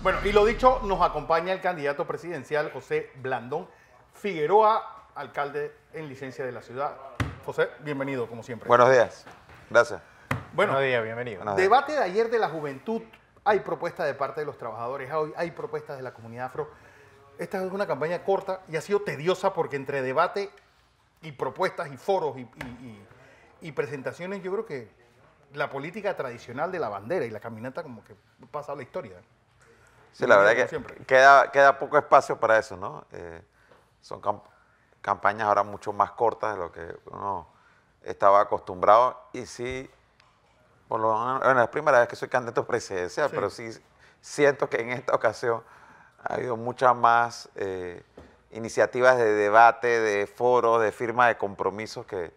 Bueno, y lo dicho, nos acompaña el candidato presidencial José Blandón Figueroa, alcalde en licencia de la ciudad. José, bienvenido, como siempre. Buenos días. Gracias. Bueno, Buenos días, bienvenido. Buenos días. debate de ayer de la juventud. Hay propuestas de parte de los trabajadores, hay propuestas de la comunidad afro. Esta es una campaña corta y ha sido tediosa porque entre debate y propuestas y foros y presentaciones, yo creo que la política tradicional de la bandera y la caminata como que pasa a la historia. Sí, la verdad Como que siempre. queda poco espacio para eso, ¿no? Son campañas ahora mucho más cortas de lo que uno estaba acostumbrado. Y sí, por lo menos, bueno, es la primera vez que soy candidato presidencial, Sí. pero sí siento que en esta ocasión ha habido muchas más iniciativas de debate, de foros, de firma de compromisos que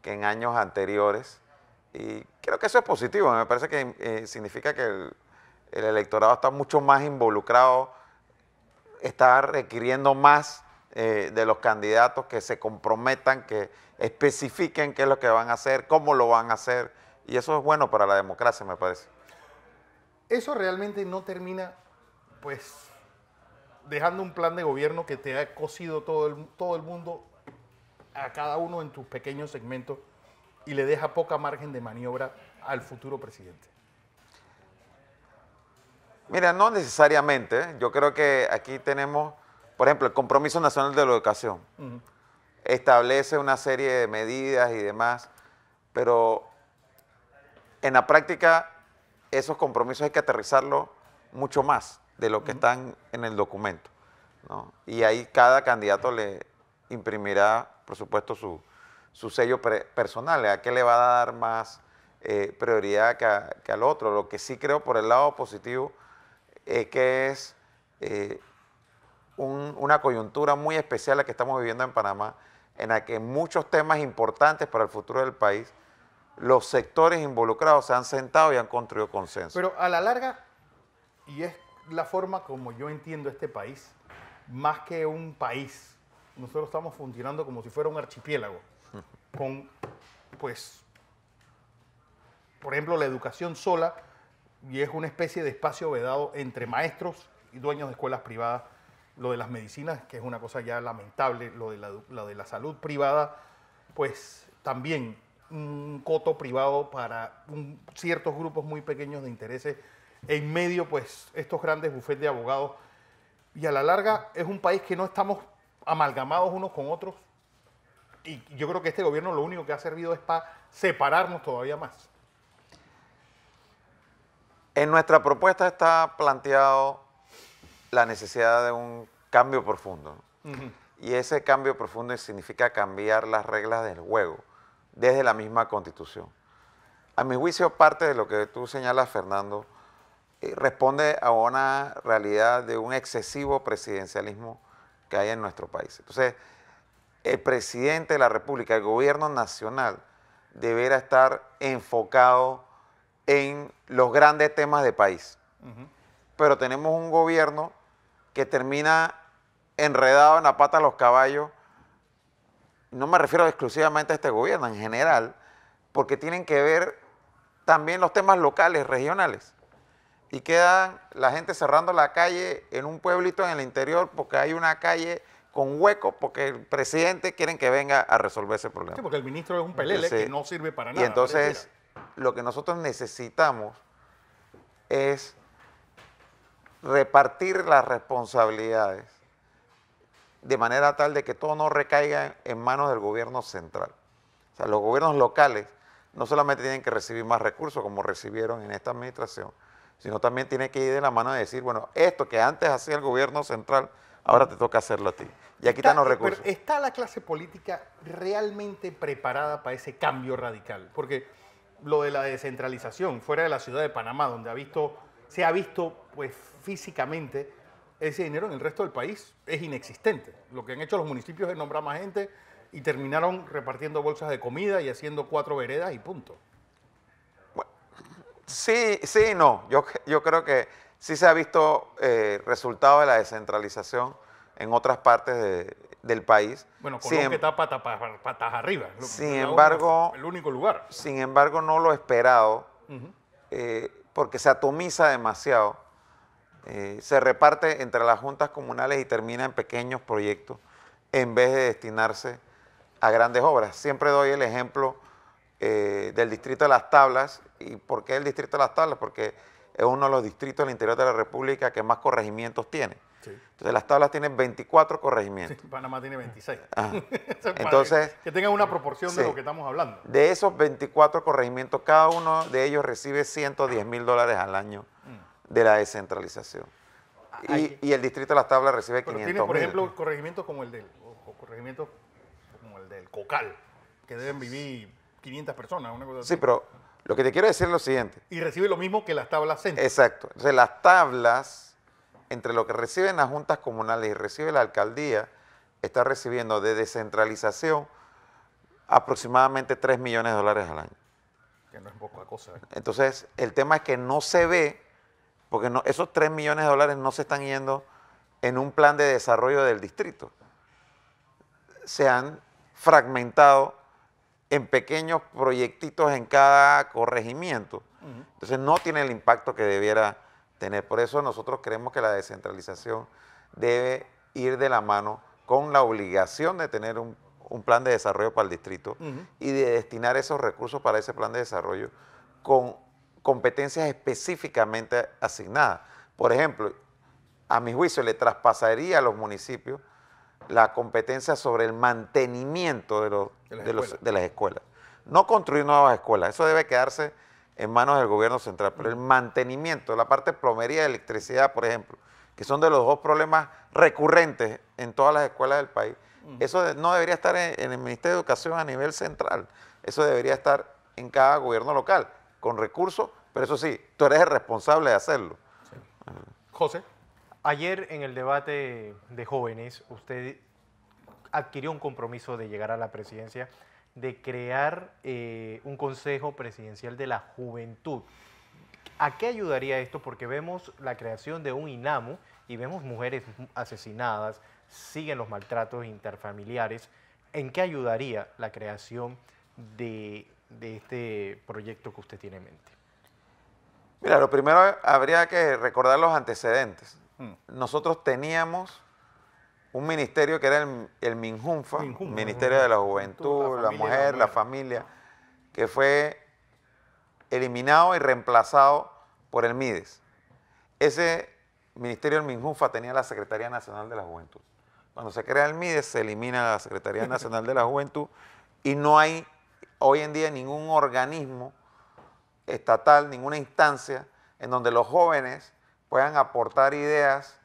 en años anteriores. Y creo que eso es positivo. Me parece que significa que el electorado está mucho más involucrado, está requiriendo más de los candidatos que se comprometan, que especifiquen qué es lo que van a hacer, cómo lo van a hacer, y eso es bueno para la democracia, me parece. Eso realmente no termina, pues, dejando un plan de gobierno que te ha cosido todo el mundo a cada uno en tus pequeños segmentos y le deja poca margen de maniobra al futuro presidente. Mira, no necesariamente, ¿eh? Yo creo que aquí tenemos, por ejemplo, el Compromiso Nacional de la Educación. Establece una serie de medidas y demás, pero en la práctica esos compromisos hay que aterrizarlos mucho más de lo que están en el documento, ¿no? Y ahí cada candidato le imprimirá, por supuesto, su sello personal, a qué le va a dar más prioridad que al otro. Lo que sí creo por el lado positivo es que es una coyuntura muy especial la que estamos viviendo en Panamá, en la que muchos temas importantes para el futuro del país, los sectores involucrados se han sentado y han construido consenso. Pero a la larga, y es la forma como yo entiendo este país, más que un país, nosotros estamos funcionando como si fuera un archipiélago, con, pues, por ejemplo, la educación sola, y es una especie de espacio vedado entre maestros y dueños de escuelas privadas. Lo de las medicinas, que es una cosa ya lamentable, lo de la salud privada, pues también un coto privado para ciertos grupos muy pequeños de intereses. En medio, pues, estos grandes bufetes de abogados. Y a la larga es un país que no estamos amalgamados unos con otros. Y yo creo que este gobierno lo único que ha servido es para separarnos todavía más. En nuestra propuesta está planteado la necesidad de un cambio profundo. Y ese cambio profundo significa cambiar las reglas del juego desde la misma Constitución. A mi juicio, parte de lo que tú señalas, Fernando, responde a una realidad de un excesivo presidencialismo que hay en nuestro país. Entonces, el presidente de la República, el gobierno nacional, deberá estar enfocado en los grandes temas del país. Pero tenemos un gobierno que termina enredado en la pata de los caballos. No me refiero exclusivamente a este gobierno, en general, porque tienen que ver también los temas locales, regionales. Y queda la gente cerrando la calle en un pueblito en el interior porque hay una calle con hueco, porque el presidente quieren que venga a resolver ese problema. Sí, porque el ministro es un pelele Sí. que no sirve para nada. Y entonces, pareciera. lo que nosotros necesitamos es repartir las responsabilidades de manera tal de que todo no recaiga en manos del gobierno central. O sea, los gobiernos locales no solamente tienen que recibir más recursos como recibieron en esta administración, sino también tienen que ir de la mano de decir, bueno, esto que antes hacía el gobierno central, ahora te toca hacerlo a ti. Y aquí están los recursos. Pero ¿está la clase política realmente preparada para ese cambio radical? Porque lo de la descentralización fuera de la ciudad de Panamá, donde se ha visto pues, físicamente ese dinero en el resto del país, es inexistente. Lo que han hecho los municipios es nombrar más gente y terminaron repartiendo bolsas de comida y haciendo 4 veredas y punto. Sí, sí, no. Yo creo que sí se ha visto resultado de la descentralización en otras partes del país. Bueno, Colón que está patas arriba. Sin embargo, el único lugar. Sin embargo, no lo esperado, porque se atomiza demasiado se reparte entre las juntas comunales y termina en pequeños proyectos en vez de destinarse a grandes obras. Siempre doy el ejemplo del distrito de Las Tablas. ¿Y por qué el distrito de Las Tablas? Porque es uno de los distritos del interior de la República que más corregimientos tiene. Sí. Entonces Las Tablas tiene 24 corregimientos. Sí, Panamá tiene 26. Entonces, que tengan una proporción sí, de lo que estamos hablando. De esos 24 corregimientos, cada uno de ellos recibe $110,000 al año de la descentralización. Y el distrito de Las Tablas recibe Pero 500,000. tiene, por ejemplo, corregimientos como el del Cocal, que deben vivir 500 personas, una cosa así. Sí, pero lo que te quiero decir es lo siguiente. Y recibe lo mismo que Las Tablas Centro. Exacto. Entonces, Las Tablas, entre lo que reciben las juntas comunales y recibe la alcaldía, está recibiendo de descentralización aproximadamente $3 millones al año. Que no es poca cosa. Entonces, el tema es que no se ve, porque esos $3 millones no se están yendo en un plan de desarrollo del distrito. Se han fragmentado en pequeños proyectitos en cada corregimiento. Entonces no tiene el impacto que debiera tener. Por eso nosotros creemos que la descentralización debe ir de la mano con la obligación de tener un plan de desarrollo para el distrito y de destinar esos recursos para ese plan de desarrollo con competencias específicamente asignadas. Por ejemplo, a mi juicio le traspasaría a los municipios la competencia sobre el mantenimiento de las escuelas. No construir nuevas escuelas, eso debe quedarse en manos del gobierno central, pero el mantenimiento, la parte de plomería y electricidad, por ejemplo, que son de los dos problemas recurrentes en todas las escuelas del país, eso no debería estar en el Ministerio de Educación a nivel central, eso debería estar en cada gobierno local, con recursos, pero eso sí, tú eres el responsable de hacerlo. Sí. José. Ayer en el debate de jóvenes, usted adquirió un compromiso de llegar a la presidencia, de crear un Consejo Presidencial de la Juventud. ¿A qué ayudaría esto? Porque vemos la creación de un INAMU y vemos mujeres asesinadas, siguen los maltratos interfamiliares. ¿En qué ayudaría la creación de este proyecto que usted tiene en mente? Mira, lo primero habría que recordar los antecedentes. Nosotros teníamos un ministerio que era el MINJUNFA, Ministerio de la Juventud, la Mujer, la Familia, que fue eliminado y reemplazado por el MIDES. Ese ministerio del MINJUNFA tenía la Secretaría Nacional de la Juventud. Cuando se crea el MIDES, se elimina la Secretaría Nacional de la Juventud y no hay hoy en día ningún organismo estatal, ninguna instancia en donde los jóvenes puedan aportar ideas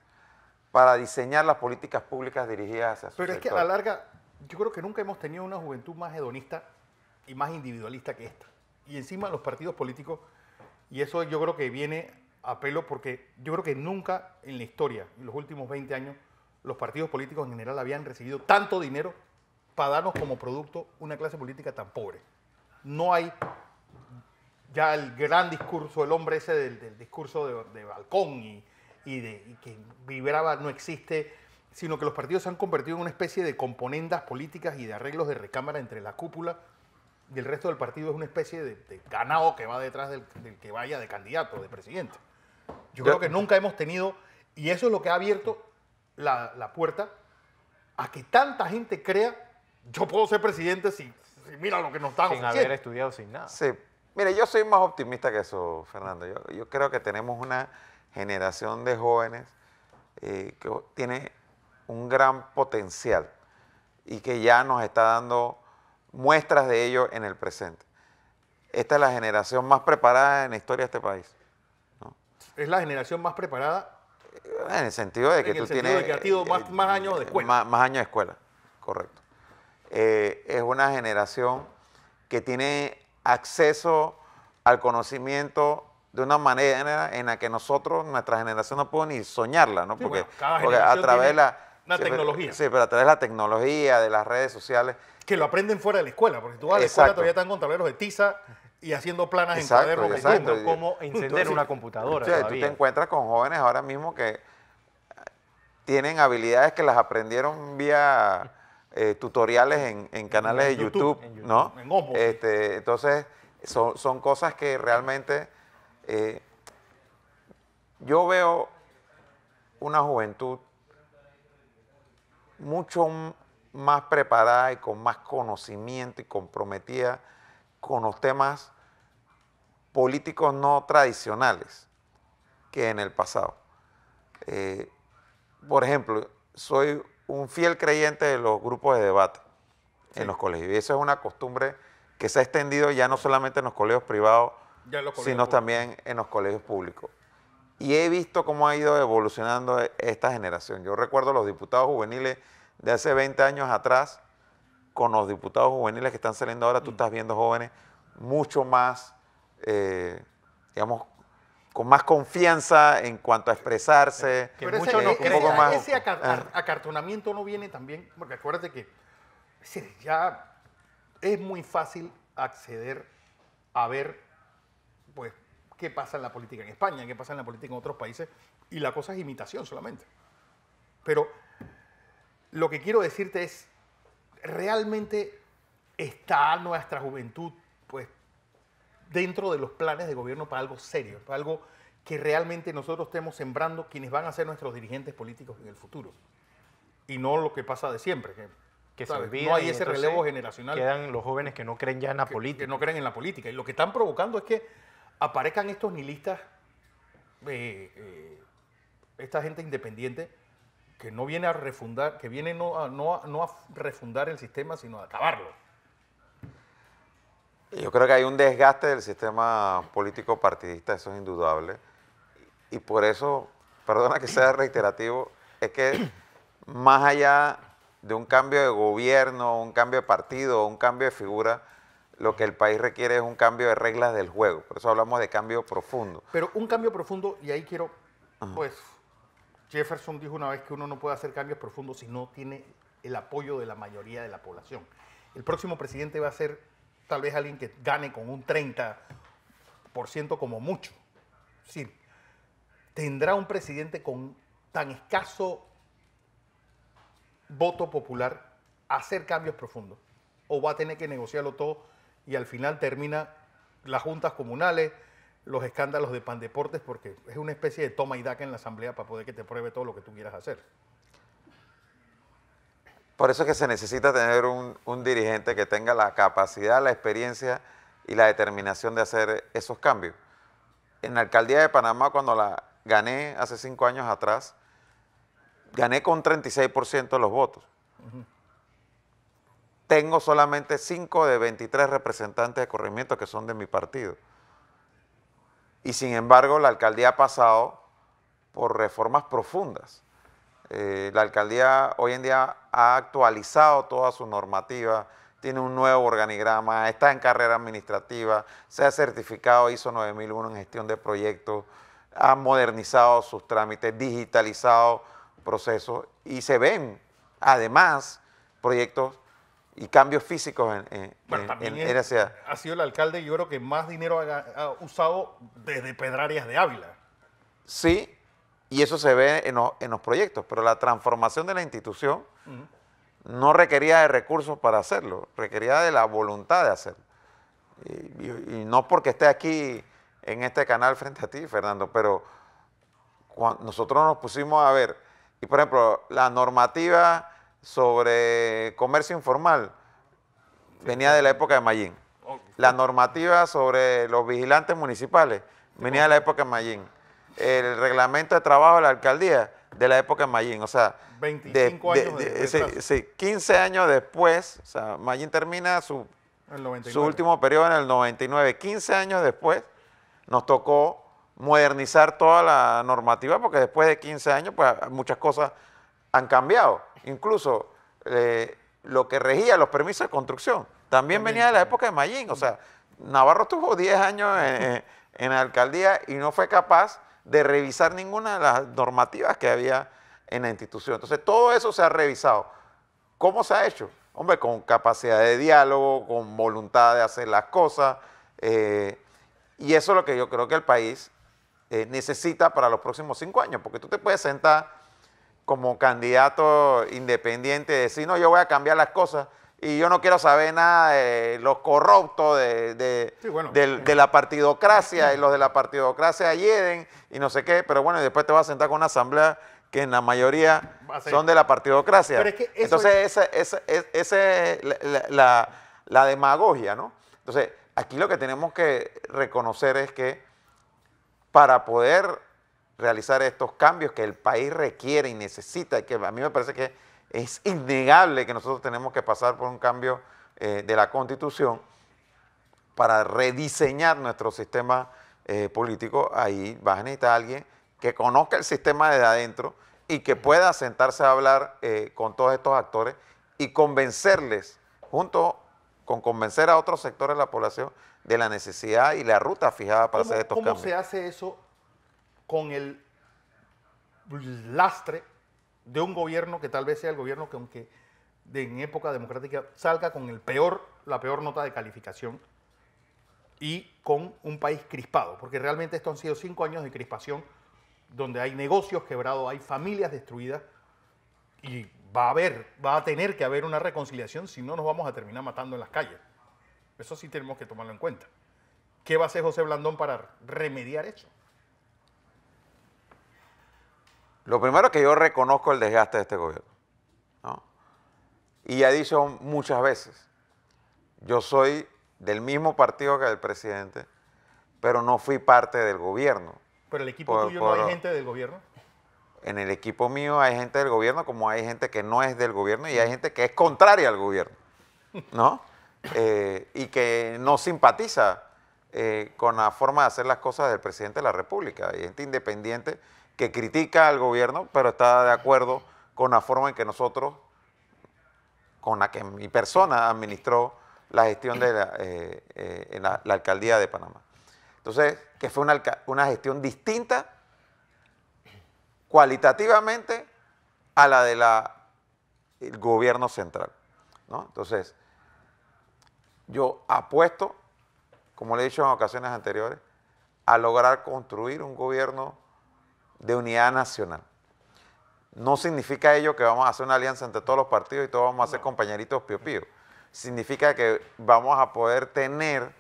para diseñar las políticas públicas dirigidas hacia su Pero sector. es que a la larga, yo creo que nunca hemos tenido una juventud más hedonista y más individualista que esta. Y encima los partidos políticos, y eso yo creo que viene a pelo porque yo creo que nunca en la historia, en los últimos 20 años, los partidos políticos en general habían recibido tanto dinero para darnos como producto una clase política tan pobre. No hay ya el gran discurso, el hombre ese del discurso de balcón y que vibraba no existe, sino que los partidos se han convertido en una especie de componendas políticas y de arreglos de recámara entre la cúpula y el resto del partido. Es una especie de ganado que va detrás del que vaya de candidato, de presidente. Yo creo que nunca hemos tenido, y eso es lo que ha abierto la puerta a que tanta gente crea, yo puedo ser presidente si mira lo que nos están ofreciendo. Sin haber estudiado, sin nada. Sí. Mire, yo soy más optimista que eso, Fernando. Yo creo que tenemos una generación de jóvenes que tiene un gran potencial y que ya nos está dando muestras de ello en el presente. Esta es la generación más preparada en la historia de este país, ¿no? Es la generación más preparada. En el sentido de que tú tienes... de que ha tenido más años de escuela. Más años de escuela, correcto. Es una generación que tiene acceso al conocimiento de una manera en la que nosotros, nuestra generación, no pudo ni soñarla, ¿no? Sí, Porque, bueno, cada porque a través de la tecnología. Sí, pero a través de la tecnología, de las redes sociales. Que lo aprenden fuera de la escuela, porque tú vas a la escuela, todavía están con tableros de tiza y haciendo planas en cuadernos. Exacto. Cómo encender una computadora. Sí, tú te encuentras con jóvenes ahora mismo que tienen habilidades que las aprendieron vía tutoriales en canales de YouTube, ¿no? En Oppo. Entonces, son cosas que realmente yo veo una juventud mucho más preparada y con más conocimiento y comprometida con los temas políticos no tradicionales que en el pasado. Por ejemplo, soy un fiel creyente de los grupos de debate en los colegios. Y eso es una costumbre que se ha extendido ya no solamente en los colegios privados, sino también en los colegios públicos. Y he visto cómo ha ido evolucionando esta generación. Yo recuerdo los diputados juveniles de hace 20 años atrás, con los diputados juveniles que están saliendo ahora, tú estás viendo jóvenes mucho más, digamos, con más confianza en cuanto a expresarse. Pero ese acartonamiento no viene también, porque acuérdate que ya es muy fácil acceder a ver, pues, qué pasa en la política en España, qué pasa en la política en otros países, y la cosa es imitación solamente. Pero lo que quiero decirte es, realmente está nuestra juventud, pues, dentro de los planes de gobierno para algo serio, para algo que realmente nosotros estemos sembrando quienes van a ser nuestros dirigentes políticos en el futuro. Y no lo que pasa de siempre, que se olvida, no hay ese relevo generacional. Quedan los jóvenes que no creen ya en la política. Que no creen en la política. Y lo que están provocando es que aparezcan estos nihilistas, esta gente independiente, que no viene a refundar, que viene no a refundar el sistema, sino a acabarlo. Yo creo que hay un desgaste del sistema político partidista, eso es indudable. Y por eso, perdona que sea reiterativo, es que más allá de un cambio de gobierno, un cambio de partido, un cambio de figura, lo que el país requiere es un cambio de reglas del juego. Por eso hablamos de cambio profundo. Pero un cambio profundo, y ahí quiero, pues, Jefferson dijo una vez que uno no puede hacer cambios profundos si no tiene el apoyo de la mayoría de la población. El próximo presidente va a ser tal vez alguien que gane con un 30% como mucho. Es decir, ¿tendrá un presidente con tan escaso voto popular hacer cambios profundos? ¿O va a tener que negociarlo todo y al final termina las juntas comunales, los escándalos de Pandeportes, porque es una especie de toma y daca en la asamblea para poder que te pruebe todo lo que tú quieras hacer? Por eso es que se necesita tener un dirigente que tenga la capacidad, la experiencia y la determinación de hacer esos cambios. En la alcaldía de Panamá, cuando la gané hace 5 años atrás, gané con 36% de los votos. Tengo solamente 5 de 23 representantes de corregimiento que son de mi partido. Y sin embargo, la alcaldía ha pasado por reformas profundas. La alcaldía hoy en día ha actualizado toda su normativa, tiene un nuevo organigrama, está en carrera administrativa, se ha certificado ISO 9001 en gestión de proyectos, ha modernizado sus trámites, digitalizado procesos y se ven además proyectos y cambios físicos en esa ciudad. Ha sido el alcalde, yo creo que más dinero ha usado desde Pedrarias de Ávila. Sí, y eso se ve en los proyectos, pero la transformación de la institución no requería de recursos para hacerlo, requería de la voluntad de hacerlo. Y no porque esté aquí en este canal frente a ti, Fernando, pero cuando nosotros nos pusimos a ver, y por ejemplo, la normativa sobre comercio informal venía de la época de Mayín. La normativa sobre los vigilantes municipales venía de la época de Mayín. El reglamento de trabajo de la alcaldía de la época de Mayín, o sea, 25 años después. Sí, 15 años después, o sea, Mayín termina su último periodo en el 99, 15 años después nos tocó modernizar toda la normativa porque después de 15 años pues muchas cosas han cambiado, incluso lo que regía los permisos de construcción también venía de la época de Mayín, o sea, Navarro tuvo 10 años en la alcaldía y no fue capaz de revisar ninguna de las normativas que había en la institución. Entonces, todo eso se ha revisado. ¿Cómo se ha hecho? Hombre, con capacidad de diálogo, con voluntad de hacer las cosas. Y eso es lo que yo creo que el país necesita para los próximos 5 años, porque tú te puedes sentar como candidato independiente y decir, no, yo voy a cambiar las cosas y yo no quiero saber nada de los corruptos, de la partidocracia, y los de la partidocracia hieden y no sé qué, pero bueno, y después te vas a sentar con una asamblea que en la mayoría Va a ser. son de la partidocracia. Pero es que eso Entonces, esa es la demagogia, ¿no? Entonces, aquí lo que tenemos que reconocer es que para poder realizar estos cambios que el país requiere y necesita, que a mí me parece que es innegable que nosotros tenemos que pasar por un cambio de la Constitución para rediseñar nuestro sistema político, ahí vas a necesitar a alguien que conozca el sistema desde adentro y que pueda sentarse a hablar con todos estos actores y convencerles, junto con convencer a otros sectores de la población de la necesidad y la ruta fijada para hacer estos ¿Cómo cambios. se hace eso con el lastre de un gobierno que tal vez sea el gobierno que, aunque en época democrática, salga con la peor nota de calificación y con un país crispado? Porque realmente estos han sido 5 años de crispación donde hay negocios quebrados, hay familias destruidas y va a tener que haber una reconciliación, si no nos vamos a terminar matando en las calles. Eso sí tenemos que tomarlo en cuenta. ¿Qué va a hacer José Blandón para remediar eso? Lo primero es que yo reconozco el desgaste de este gobierno, ¿no? Y ya he dicho muchas veces, yo soy del mismo partido que el presidente, pero no fui parte del gobierno. Pero el equipo tuyo no hay gente del gobierno. En el equipo mío hay gente del gobierno, como hay gente que no es del gobierno y hay gente que es contraria al gobierno, ¿no? Y que no simpatiza con la forma de hacer las cosas del presidente de la República. Hay gente independiente que critica al gobierno, pero está de acuerdo con la forma en que nosotros, con la que mi persona administró la gestión de en la alcaldía de Panamá. Entonces, que fue una gestión distinta cualitativamente a la del gobierno central, ¿no? Entonces, yo apuesto, como le he dicho en ocasiones anteriores, a lograr construir un gobierno de unidad nacional. No significa ello que vamos a hacer una alianza entre todos los partidos y todos vamos a ser compañeritos pío pío. Significa que vamos a poder tener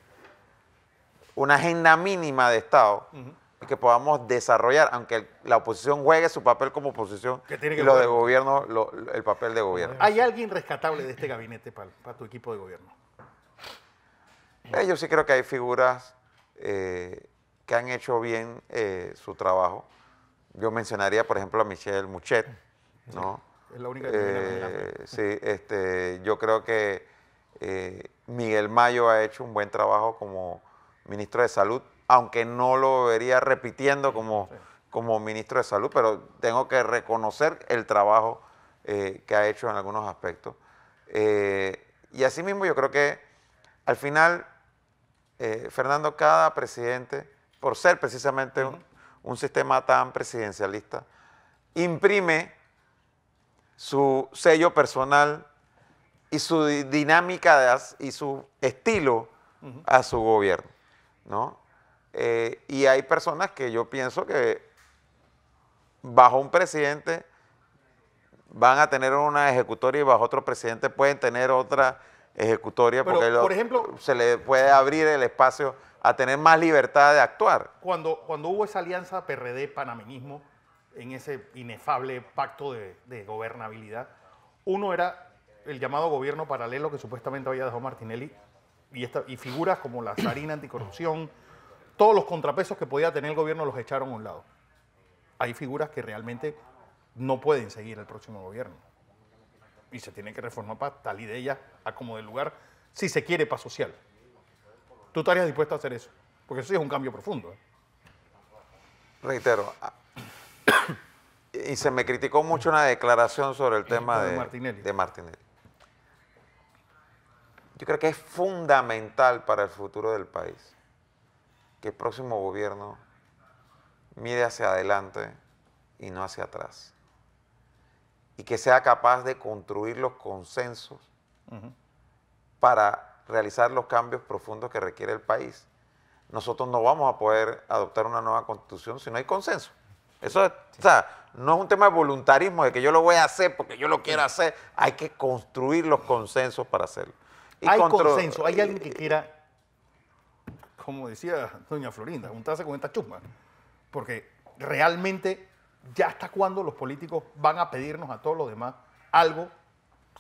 una agenda mínima de Estado y que podamos desarrollar, aunque la oposición juegue su papel como oposición y los de gobierno, el papel de gobierno. ¿Hay alguien rescatable de este gabinete para tu equipo de gobierno? Yo sí creo que hay figuras que han hecho bien su trabajo. Yo mencionaría, por ejemplo, a Michelle Muchet, ¿no? Es la única que me sí, yo creo que Miguel Mayo ha hecho un buen trabajo como ministro de Salud, aunque no lo vería repitiendo como ministro de Salud, pero tengo que reconocer el trabajo que ha hecho en algunos aspectos. Y asimismo yo creo que al final, Fernando, cada presidente, por ser precisamente un sistema tan presidencialista, imprime su sello personal y su dinámica y su estilo a su gobierno, ¿no? Y hay personas que yo pienso que bajo un presidente van a tener una ejecutoria y bajo otro presidente pueden tener otra ejecutoria. Pero, porque por ejemplo, se le puede abrir el espacio a tener más libertad de actuar. Cuando hubo esa alianza PRD-panameñismo, en ese inefable pacto de gobernabilidad, uno era el llamado gobierno paralelo que supuestamente había dejado Martinelli y figuras como la Sarina anticorrupción, todos los contrapesos que podía tener el gobierno los echaron a un lado. Hay figuras que realmente no pueden seguir el próximo gobierno y se tiene que reformar para tal y de ellas a como del lugar si se quiere paz social. ¿Tú estarías dispuesto a hacer eso? Porque eso sí es un cambio profundo. Reitero, y se me criticó mucho una declaración sobre el tema de Martinelli. Yo creo que es fundamental para el futuro del país que el próximo gobierno mire hacia adelante y no hacia atrás. Y que sea capaz de construir los consensos para realizar los cambios profundos que requiere el país. Nosotros no vamos a poder adoptar una nueva constitución si no hay consenso. Eso es, o sea, no es un tema de voluntarismo, de que yo lo voy a hacer porque yo lo quiero hacer. Hay que construir los consensos para hacerlo. Y hay consenso, hay alguien que quiera, como decía doña Florinda, juntarse con esta chusma. Porque realmente ya hasta cuándo los políticos van a pedirnos a todos los demás algo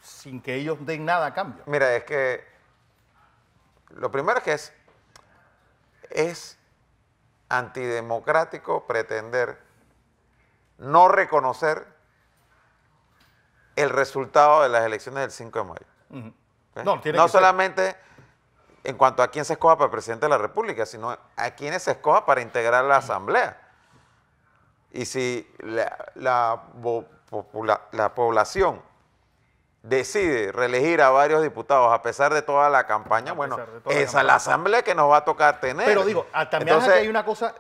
sin que ellos den nada a cambio. Mira, es que lo primero es que es antidemocrático pretender no reconocer el resultado de las elecciones del 5 de mayo. Ujú. ¿Ves? No, tiene No que ser. solamente en cuanto a quién se escoja para presidente de la República, sino a quiénes se escoja para integrar la Asamblea. Y si la población decide reelegir a varios diputados a pesar de toda la campaña, A bueno, pesar de toda la esa es campaña. la Asamblea que nos va a tocar tener. Pero digo, también Entonces, aquí hay una cosa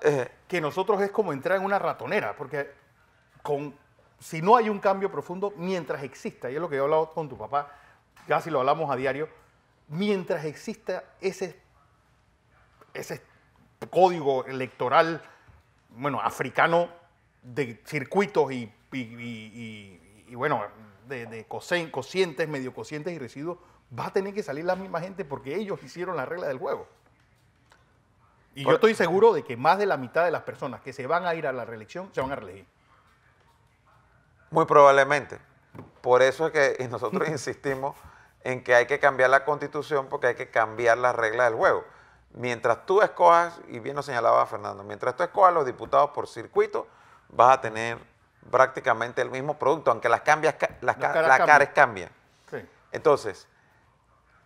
que nosotros es como entrar en una ratonera, porque si no hay un cambio profundo, mientras exista, y es lo que yo he hablado con tu papá, casi lo hablamos a diario, mientras exista ese código electoral, bueno, africano de circuitos y bueno, de cocientes, medio cocientes y residuos, va a tener que salir la misma gente porque ellos hicieron la regla del juego. Y yo estoy seguro de que más de la mitad de las personas que se van a ir a la reelección se van a reelegir. Muy probablemente. Por eso es que nosotros insistimos en que hay que cambiar la Constitución porque hay que cambiar las reglas del juego. Mientras tú escojas, y bien lo señalaba Fernando, mientras tú escojas los diputados por circuito, vas a tener prácticamente el mismo producto, aunque las caras cambian. Sí. Entonces,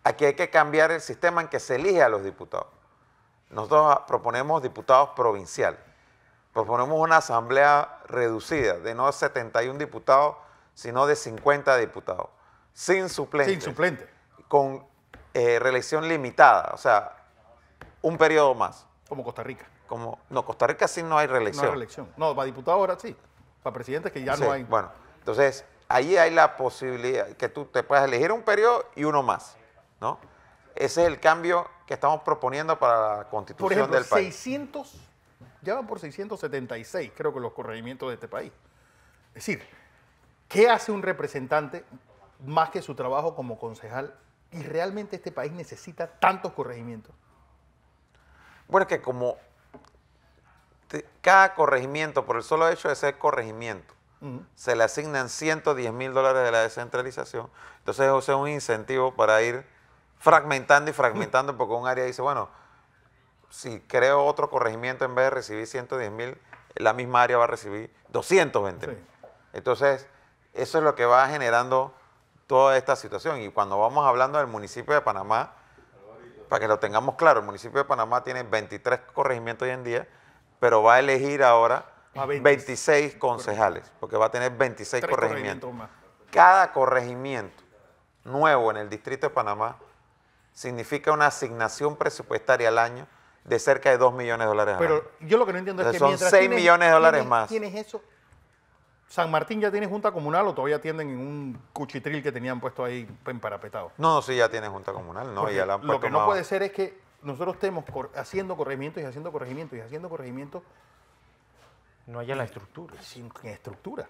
aquí hay que cambiar el sistema en que se elige a los diputados. Nosotros proponemos diputados provinciales. Proponemos una asamblea reducida de no 71 diputados, sino de 50 diputados, sin suplentes. Sin suplente. Con reelección limitada, o sea, un periodo más. Como Costa Rica. No, Costa Rica sí no hay reelección. No hay reelección. No, para diputados ahora sí. Para presidentes que ya Sí, no hay. Bueno, entonces, ahí hay la posibilidad que tú te puedas elegir un periodo y uno más, ¿no? Ese es el cambio que estamos proponiendo para la Constitución Por ejemplo, del país. 600, ya van por 676, creo que los corregimientos de este país. Es decir, ¿qué hace un representante más que su trabajo como concejal? Y realmente este país necesita tantos corregimientos. Bueno, es que como cada corregimiento, por el solo hecho de ser corregimiento, se le asignan $110,000 de la descentralización, entonces eso es un incentivo para ir fragmentando y fragmentando, porque un área dice, bueno, si creo otro corregimiento, en vez de recibir 110,000, la misma área va a recibir 220,000. Sí. Entonces, eso es lo que va generando toda esta situación. Y cuando vamos hablando del municipio de Panamá, para que lo tengamos claro, el municipio de Panamá tiene 23 corregimientos hoy en día, pero va a elegir ahora A 26 concejales, porque va a tener 26 Tres corregimientos. más. Cada corregimiento nuevo en el distrito de Panamá significa una asignación presupuestaria al año de cerca de $2 millones al año. Pero yo lo que no entiendo es que Entonces son mientras 6 millones de dólares más. tienes eso, ¿San Martín ya tiene junta comunal o todavía atienden en un cuchitril que tenían puesto ahí emparapetado? No, sí, ya tiene junta comunal, ¿no? Porque Ya la han lo puesto que no más- puede ser es que nosotros estemos haciendo corregimientos y haciendo corregimientos y haciendo corregimientos No haya la estructura. sin estructura.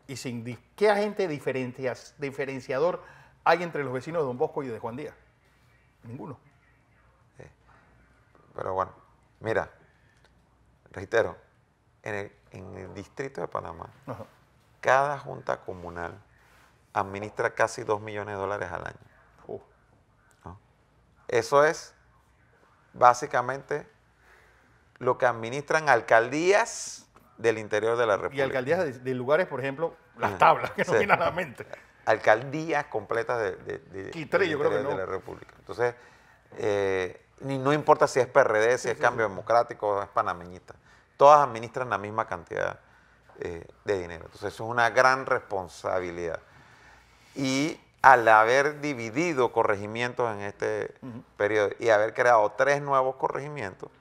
Y sin qué agente diferenciador hay entre los vecinos de Don Bosco y de Juan Díaz. Ninguno. Pero bueno, mira, reitero, en el distrito de Panamá, Ajá. cada junta comunal administra casi $2 millones al año. Uh, ¿No? Eso es básicamente lo que administran alcaldías del interior de la Y República. alcaldías de lugares, por ejemplo, las Ajá. tablas, que no Sí. vienen a la mente. Alcaldías completas Quitré, del yo creo que interior no. de la República. Entonces, no importa si es PRD, si es Cambio Democrático o es panameñista, todas administran la misma cantidad de dinero. Entonces, eso es una gran responsabilidad. Y al haber dividido corregimientos en este periodo y haber creado 3 nuevos corregimientos,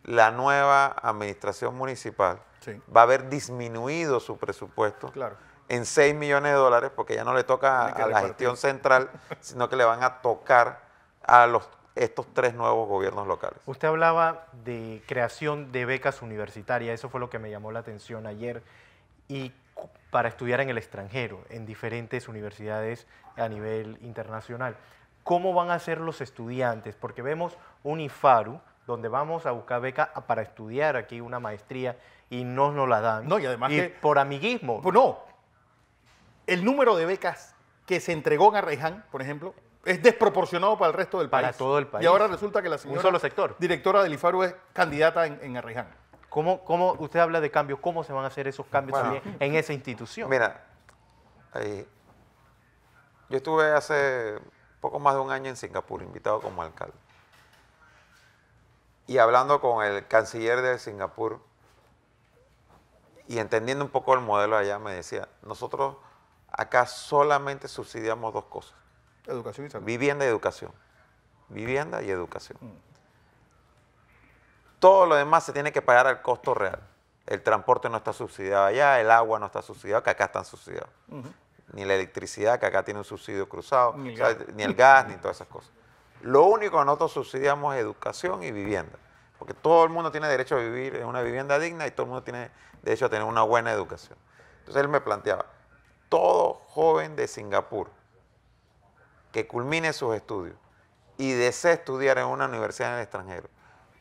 la nueva administración municipal Sí. va a haber disminuido su presupuesto Claro. en $6 millones, porque ya no le toca Tiene que a la repartir. gestión central, sino que le van a tocar a estos 3 nuevos gobiernos locales. Usted hablaba de creación de becas universitarias, eso fue lo que me llamó la atención ayer, y para estudiar en el extranjero, en diferentes universidades a nivel internacional. ¿Cómo van a ser los estudiantes? Porque vemos un IFARU, donde vamos a buscar beca para estudiar aquí una maestría y no nos la dan. No, y además que- por amiguismo. Pues no, el número de becas que se entregó en Arraiján, por ejemplo, es desproporcionado para el resto del país. Para todo el país. Y ahora resulta que la señora solo sector. directora del IFARU es candidata en Arraiján. ¿Cómo usted habla de cambios? ¿Cómo se van a hacer esos cambios Bueno, también en esa institución? Mira, yo estuve hace poco más de un año en Singapur, invitado como alcalde. Y hablando con el canciller de Singapur y entendiendo un poco el modelo allá, me decía, nosotros acá solamente subsidiamos dos cosas, Educación y salud. vivienda y educación. Vivienda y educación. Todo lo demás se tiene que pagar al costo real. El transporte no está subsidiado allá, el agua no está subsidiado, que acá están subsidiados. Ni la electricidad, que acá tiene un subsidio cruzado, Ni el o sea, gas. ni el gas, ni todas esas cosas. Lo único que nosotros subsidiamos es educación y vivienda. Porque todo el mundo tiene derecho a vivir en una vivienda digna y todo el mundo tiene derecho a tener una buena educación. Entonces él me planteaba, todo joven de Singapur que culmine sus estudios y desee estudiar en una universidad en el extranjero,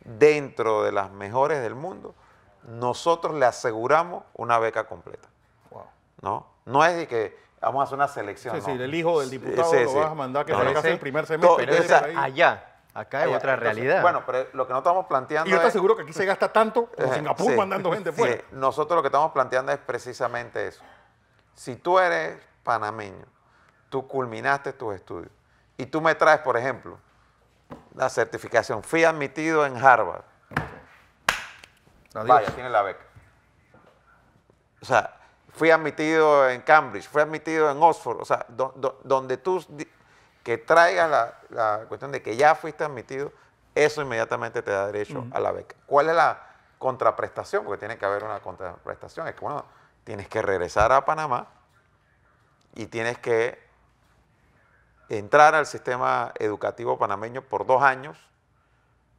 dentro de las mejores del mundo, nosotros le aseguramos una beca completa. Wow. ¿No? No es de que vamos a hacer una selección. Sí, no. sí, el hijo del diputado Sí, lo sí. vas a mandar que No, se no. haga el primer semestre. Todo- y que esa- ahí. Allá, acá hay otra Entonces, realidad. Bueno, pero lo que no estamos planteando Y yo te es... aseguro que aquí se gasta tanto como Singapur Sí, mandando gente sí. fuera. Nosotros lo que estamos planteando es precisamente eso. Si tú eres panameño, tú culminaste tus estudios y tú me traes, por ejemplo, la certificación, fui admitido en Harvard, Adiós. vaya, tiene la beca. O sea, fui admitido en Cambridge, fui admitido en Oxford, o sea, donde tú que traigas la cuestión de que ya fuiste admitido, eso inmediatamente te da derecho a la beca. ¿Cuál es la contraprestación? Porque tiene que haber una contraprestación. Es que, bueno, tienes que regresar a Panamá y tienes que entrar al sistema educativo panameño por 2 años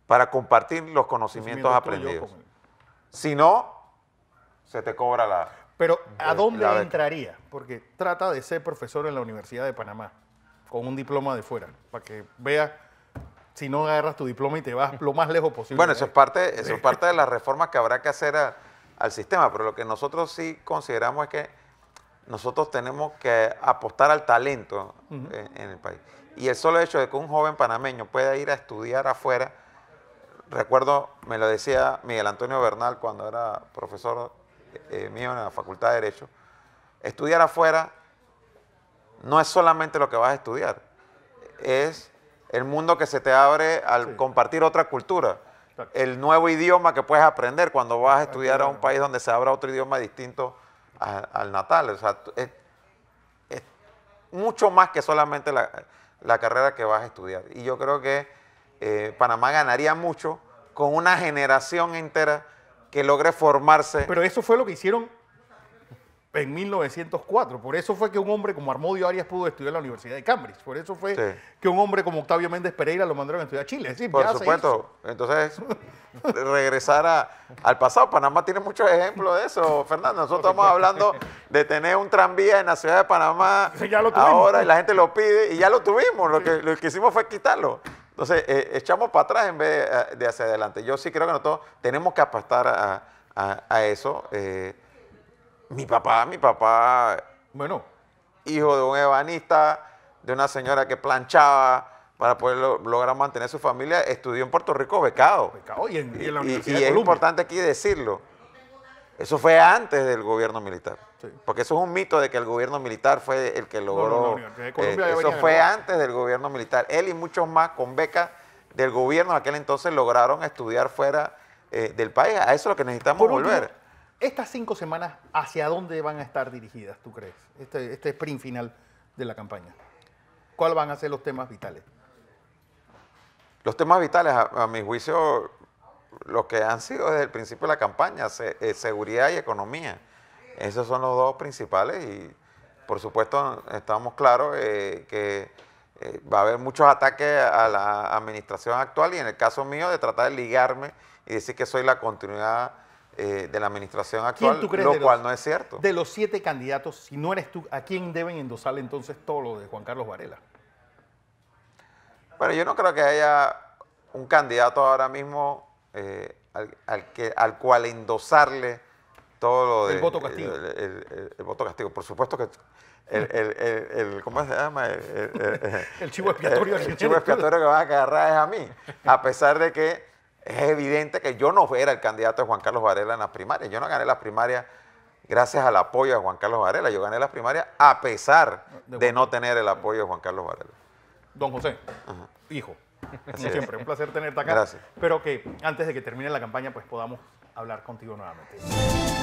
para compartir los conocimientos aprendidos. Si no, se te cobra la... Pero ¿a dónde la beca. entraría? Porque trata de ser profesor en la Universidad de Panamá, con un diploma de fuera, para que veas si no agarras tu diploma y te vas lo más lejos posible. Bueno, eso es parte de las reformas que habrá que hacer al sistema, pero lo que nosotros sí consideramos es que nosotros tenemos que apostar al talento en el país. Y el solo hecho de que un joven panameño pueda ir a estudiar afuera, recuerdo, me lo decía Miguel Antonio Bernal cuando era profesor mío en la Facultad de Derecho, estudiar afuera no es solamente lo que vas a estudiar, es el mundo que se te abre al compartir otra cultura, el nuevo idioma que puedes aprender cuando vas a estudiar a un país donde se abra otro idioma distinto al natal. O sea, es mucho más que solamente la carrera que vas a estudiar. Y yo creo que Panamá ganaría mucho con una generación entera que logre formarse. Pero eso fue lo que hicieron en 1904. Por eso fue que un hombre como Armodio Arias pudo estudiar en la Universidad de Cambridge. Por eso fue que un hombre como Octavio Méndez Pereira lo mandaron a estudiar a Chile. Es decir, Por ya se supuesto. Entonces, regresar al pasado. Panamá tiene muchos ejemplos de eso, Fernando. Nosotros estamos hablando de tener un tranvía en la ciudad de Panamá Sí, ya lo tuvimos. ahora y la gente lo pide y ya lo tuvimos. Lo que hicimos fue quitarlo. Entonces, echamos para atrás en vez de hacia adelante. Yo sí creo que nosotros tenemos que apostar a eso. Mi papá, Bueno, hijo de un ebanista, de una señora que planchaba para poder lograr mantener su familia, estudió en Puerto Rico becado. becado y en la Y Universidad de es Columbia. importante aquí decirlo. Eso fue antes del gobierno militar. Sí. Porque eso es un mito de que el gobierno militar fue el que logró. no, la Universidad de Columbia ya eso venía fue ganando. antes del gobierno militar. Él y muchos más con becas del gobierno de aquel entonces lograron estudiar fuera del país. A eso es lo que necesitamos Por último, volver. estas 5 semanas, ¿hacia dónde van a estar dirigidas, tú crees? Este sprint final de la campaña. ¿Cuáles van a ser los temas vitales? Los temas vitales, a mi juicio, los que han sido desde el principio de la campaña, seguridad y economía. Esos son los dos principales y, por supuesto, estamos claros que va a haber muchos ataques a la administración actual y en el caso mío de tratar de ligarme y decir que soy la continuidad de la administración actual, ¿Quién tú crees lo de cual los- no es cierto. De los 7 candidatos, si no eres tú, ¿a quién deben endosarle entonces todo lo de Juan Carlos Varela? Bueno, yo no creo que haya un candidato ahora mismo al cual endosarle todo lo de... El voto castigo. El voto castigo. Por supuesto que ¿cómo se llama? El chivo expiatorio. El chivo expiatorio que van a agarrar es a mí. A pesar de que es evidente que yo no era el candidato de Juan Carlos Varela en las primarias. Yo no gané las primarias gracias al apoyo de Juan Carlos Varela. Yo gané las primarias a pesar de no tener el apoyo de Juan Carlos Varela. Don José, hijo, como siempre, un placer tenerte acá. Gracias. Espero que antes de que termine la campaña pues podamos hablar contigo nuevamente.